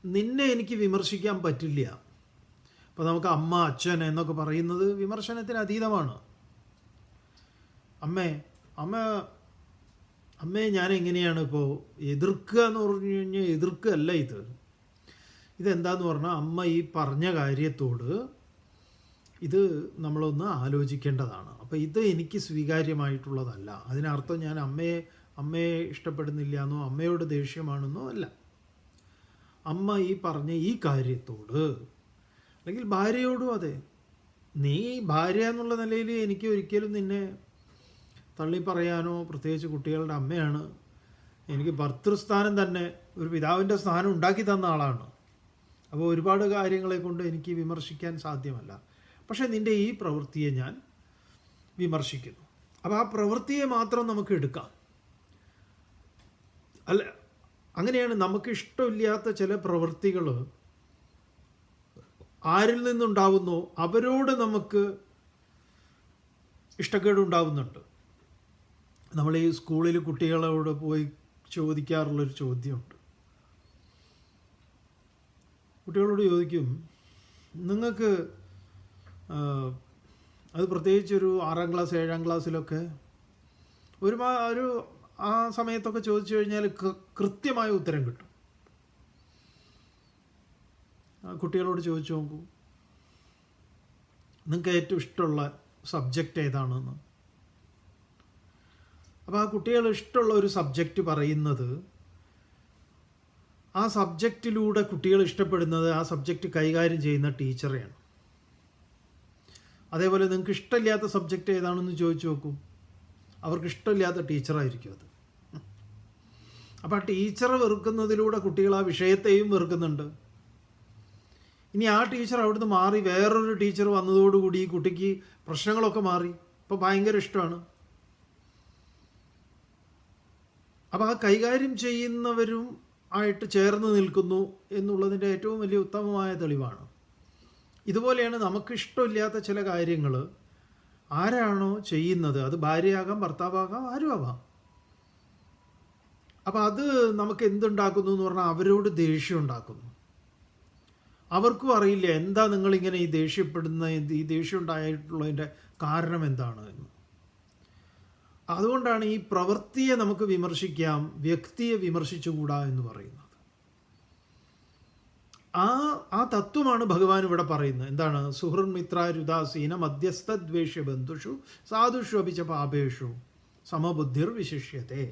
നിന്നെ എനിക്ക് വിമർശിക്കാൻ പറ്റില്ല. ഇപ്പോൾ നമുക്ക് അമ്മ അച്ഛൻ എന്നൊക്കെ പറയുന്നത് വിമർശനത്തിന് അതീതമാണ്. അമ്മേ അമ്മ അമ്മയെ ഞാൻ എങ്ങനെയാണ് ഇപ്പോൾ എതിർക്കുക എന്ന് പറഞ്ഞു കഴിഞ്ഞാൽ എതിർക്കുകയല്ല ഇതെന്താന്ന് പറഞ്ഞാൽ അമ്മ ഈ പറഞ്ഞ കാര്യത്തോട് ഇത് നമ്മളൊന്ന് ആലോചിക്കേണ്ടതാണ്. അപ്പോൾ ഇത് എനിക്ക് സ്വീകാര്യമായിട്ടുള്ളതല്ല. അതിനർത്ഥം ഞാൻ അമ്മയെ ഇഷ്ടപ്പെടുന്നില്ല എന്നോ അമ്മയോട് ദേഷ്യമാണെന്നോ അല്ല. അമ്മ ഈ പറഞ്ഞ ഈ കാര്യത്തോട്, അല്ലെങ്കിൽ ഭാര്യയോടും അതെ, നീ ഭാര്യ എന്നുള്ള നിലയിൽ എനിക്ക് ഒരിക്കലും നിന്നെ തള്ളി പറയാനോ, പ്രത്യേകിച്ച് കുട്ടികളുടെ അമ്മയാണ്, എനിക്ക് ഭർതൃസ്ഥാനം തന്നെ ഒരു പിതാവിൻ്റെ സ്ഥാനം ഉണ്ടാക്കി തന്ന ആളാണ്. അപ്പോൾ ഒരുപാട് കാര്യങ്ങളെ കൊണ്ട് എനിക്ക് വിമർശിക്കാൻ സാധ്യമല്ല. പക്ഷേ നിൻ്റെ ഈ പ്രവൃത്തിയെ ഞാൻ വിമർശിക്കുന്നു. അപ്പോൾ ആ പ്രവൃത്തിയെ മാത്രം നമുക്ക് എടുക്കാം. അല്ല, അങ്ങനെയാണ്. നമുക്ക് ഇഷ്ടമില്ലാത്ത ചില പ്രവൃത്തികൾ ആരിൽ നിന്നുണ്ടാവുന്നോ അവരോട് നമുക്ക് ഇഷ്ടക്കേടുണ്ടാവുന്നുണ്ട്. നമ്മൾ ഈ സ്കൂളിൽ കുട്ടികളോട് പോയി ചോദിക്കാറുള്ളൊരു ചോദ്യമുണ്ട്. കുട്ടികളോട് ചോദിക്കും, നിങ്ങൾക്ക് അത് പ്രത്യേകിച്ചൊരു 6ാം ക്ലാസ് 7ാം ക്ലാസ്സിലൊക്കെ ഒരു ആ സമയത്തൊക്കെ ചോദിച്ചു കഴിഞ്ഞാൽ കൃത്യമായ ഉത്തരം കിട്ടും. കുട്ടികളോട് ചോദിച്ചു നോക്കൂ, നിങ്ങൾക്ക് ഏറ്റവും ഇഷ്ടമുള്ള സബ്ജക്റ്റ് ഏതാണെന്ന്. അപ്പോൾ ആ കുട്ടികൾ ഇഷ്ടമുള്ള ഒരു സബ്ജക്റ്റ് പറയുന്നത്, ആ സബ്ജക്റ്റിലൂടെ കുട്ടികൾ ഇഷ്ടപ്പെടുന്നത് ആ സബ്ജക്റ്റ് കൈകാര്യം ചെയ്യുന്ന ടീച്ചറെയാണ്. അതേപോലെ നിങ്ങൾക്ക് ഇഷ്ടമില്ലാത്ത സബ്ജക്റ്റ് ഏതാണെന്ന് ചോദിച്ചു നോക്കൂ, അവർക്ക് ഇഷ്ടമില്ലാത്ത ടീച്ചറായിരിക്കും അത്. അപ്പോൾ ആ ടീച്ചറെ വെറുക്കുന്നതിലൂടെ കുട്ടികൾ ആ വിഷയത്തെയും വെറുക്കുന്നുണ്ട്. ഇനി ആ ടീച്ചർ അവിടുന്ന് മാറി വേറൊരു ടീച്ചർ വന്നതോടുകൂടി ഈ കുട്ടിക്ക് പ്രശ്നങ്ങളൊക്കെ മാറി, ഇപ്പോൾ ഭയങ്കര ഇഷ്ടമാണ്. അപ്പോൾ ആ കൈകാര്യം ചെയ്യുന്നവരും ആയിട്ട് ചേർന്ന് നിൽക്കുന്നു എന്നുള്ളതിൻ്റെ ഏറ്റവും വലിയ ഉത്തമമായ തെളിവാണ്. ഇതുപോലെയാണ് നമുക്ക് ഇഷ്ടമില്ലാത്ത ചില കാര്യങ്ങൾ ആരാണോ ചെയ്യുന്നത്, അത് ഭാര്യയാകാം, ഭർത്താവാകാം, ആരും ആവാം. അപ്പോൾ അത് നമുക്ക് എന്തുണ്ടാക്കുന്നു എന്ന് പറഞ്ഞാൽ അവരോട് ദേഷ്യം ഉണ്ടാക്കുന്നു. അവർക്കും അറിയില്ല എന്താ നിങ്ങളിങ്ങനെ ഈ ദേഷ്യം ഉണ്ടായിട്ടുള്ളതിൻ്റെ കാരണം എന്താണ് എന്ന്. അതുകൊണ്ടാണ് ഈ പ്രവൃത്തിയെ നമുക്ക് വിമർശിക്കാം, വ്യക്തിയെ വിമർശിച്ചുകൂടാ എന്ന് പറയുന്നത്. ആ തത്വമാണ് ഭഗവാൻ ഇവിടെ പറയുന്നത്. എന്താണ്? സുഹൃന്മിത്രാരുദാസീന മധ്യസ്ഥ ദ്വേഷ്യ ബന്ധുഷു സാധുഷു അപിച്ച പാപേഷു സമബുദ്ധിർ വിശിഷ്യത്തെ.